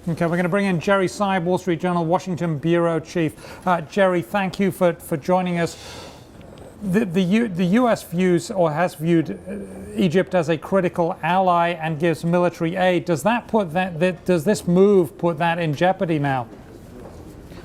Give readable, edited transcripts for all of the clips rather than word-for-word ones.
Okay, we're going to bring in Jerry Seib, Wall Street Journal, Washington Bureau Chief. Jerry, thank you for joining us. The U.S. views or has viewed Egypt as a critical ally and gives military aid. Does this move put that in jeopardy now?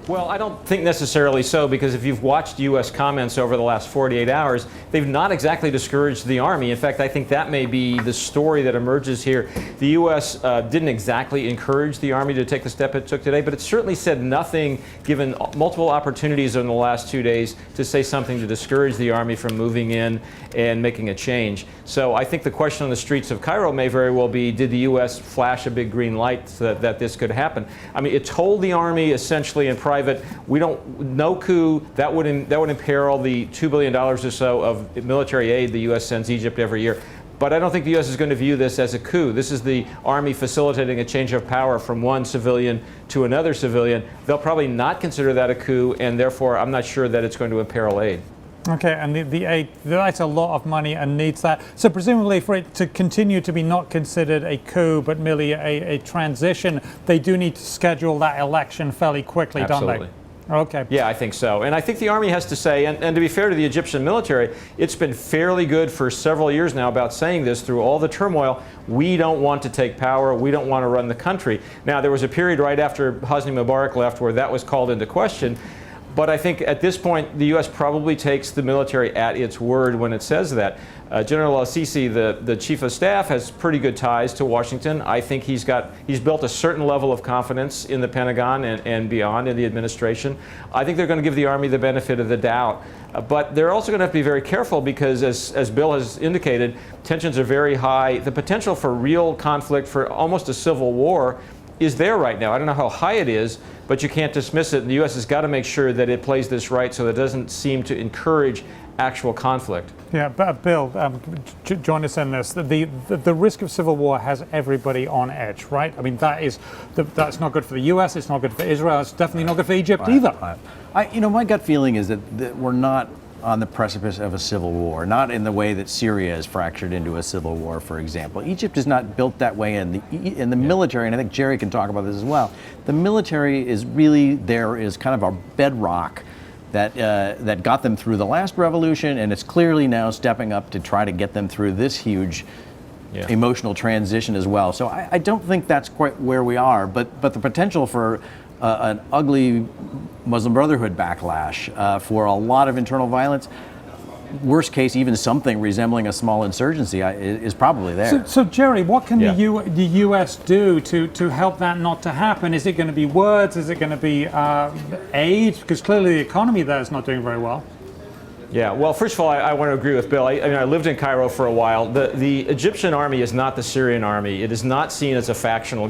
Well, I don't think necessarily so, because if you've watched U.S. comments over the last 48 hours, they've not exactly discouraged the Army. In fact, I think that may be the story that emerges here. The U.S. Didn't exactly encourage the Army to take the step it took today, but it certainly said nothing, given multiple opportunities in the last 2 days, to say something to discourage the Army from moving in and making a change. So I think the question on the streets of Cairo may very well be, did the U.S. flash a big green light that this could happen? I mean, it told the Army essentially in private, no coup, that would imperil the $2 billion or so of military aid the U.S. sends Egypt every year. But I don't think the U.S. is going to view this as a coup. This is the Army facilitating a change of power from one civilian to another civilian. They'll probably not consider that a coup, and therefore I'm not sure that it's going to imperil aid. Okay, and the aid, that's a lot of money and needs that. So presumably for it to continue to be not considered a coup, but merely a transition, they do need to schedule that election fairly quickly, Absolutely. Don't they? Okay. Yeah, I think so. And I think the Army has to say, and to be fair to the Egyptian military, it's been fairly good for several years now about saying this through all the turmoil. We don't want to take power. We don't want to run the country. Now, there was a period right after Hosni Mubarak left where that was called into question. But I think at this point, the U.S. probably takes the military at its word when it says that. General al-Sisi, the chief of staff, has pretty good ties to Washington. I think he's built a certain level of confidence in the Pentagon and beyond in the administration. I think they're going to give the Army the benefit of the doubt. But they're also going to have to be very careful because, as Bill has indicated, tensions are very high. The potential for real conflict, for almost a civil war, is there right now. I don't know how high it is, but you can't dismiss it. And the U.S. has got to make sure that it plays this right so that it doesn't seem to encourage actual conflict. Yeah, but Bill, join us in this. The risk of civil war has everybody on edge, right? I mean, that's not good for the U.S., it's not good for Israel, it's definitely not good for Egypt either. My gut feeling is that we're not on the precipice of a civil war, not in the way that Syria is fractured into a civil war, for example. Egypt is not built that way in the military, and I think Jerry can talk about this as well. The military is really there is kind of a bedrock that got them through the last revolution, and it's clearly now stepping up to try to get them through this huge emotional transition as well. So I don't think that's quite where we are, but the potential for an ugly Muslim Brotherhood backlash, for a lot of internal violence, worst case, even something resembling a small insurgency is probably there. So Jerry, what can the U.S. do to help that not to happen? Is it going to be words? Is it going to be aid? Because clearly the economy there is not doing very well. Yeah, well, first of all, I want to agree with Bill. I lived in Cairo for a while. The Egyptian army is not the Syrian army. It is not seen as a factional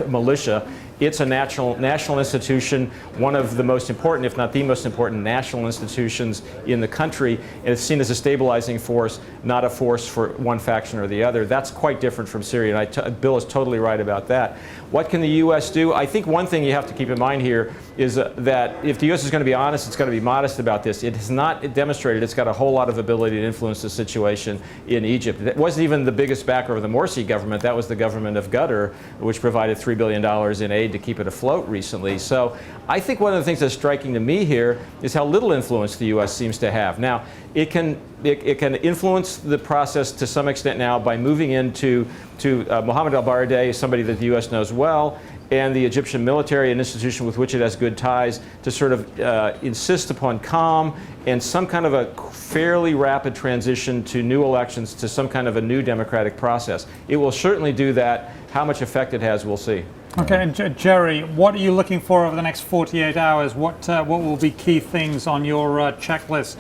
militia. It's a national institution, one of the most important, if not the most important, national institutions in the country, and it's seen as a stabilizing force, not a force for one faction or the other. That's quite different from Syria, and Bill is totally right about that. What can the U.S. do? I think one thing you have to keep in mind here is that if the U.S. is going to be honest, it's going to be modest about this. It has not demonstrated it's got a whole lot of ability to influence the situation in Egypt. It wasn't even the biggest backer of the Morsi government. That was the government of Qatar, which provided $3 billion in aid to keep it afloat recently. So I think one of the things that's striking to me here is how little influence the U.S. seems to have. Now, it can influence the process to some extent now by moving into Mohammed al-Baradei, somebody that the U.S. knows well, and the Egyptian military, an institution with which it has good ties, to sort of insist upon calm and some kind of a fairly rapid transition to new elections, to some kind of a new democratic process. It will certainly do that. How much effect it has, we'll see. Okay, and Jerry, what are you looking for over the next 48 hours? What will be key things on your checklist?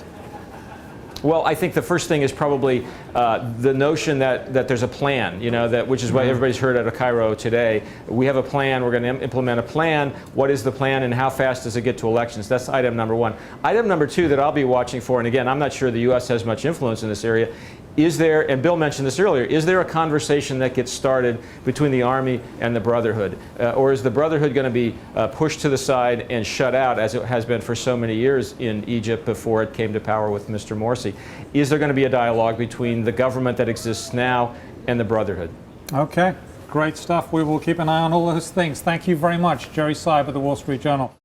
Well, I think the first thing is probably the notion that there's a plan, which is what everybody's heard out of Cairo today. We have a plan, we're going to implement a plan. What is the plan and how fast does it get to elections? That's item number one. Item number two that I'll be watching for, and again, I'm not sure the U.S. has much influence in this area, is there, and Bill mentioned this earlier, is there a conversation that gets started between the Army and the Brotherhood? Or is the Brotherhood going to be pushed to the side and shut out, as it has been for so many years in Egypt before it came to power with Mr. Morsi? Is there going to be a dialogue between the government that exists now and the Brotherhood? Okay. Great stuff. We will keep an eye on all those things. Thank you very much, Jerry Seib of the Wall Street Journal.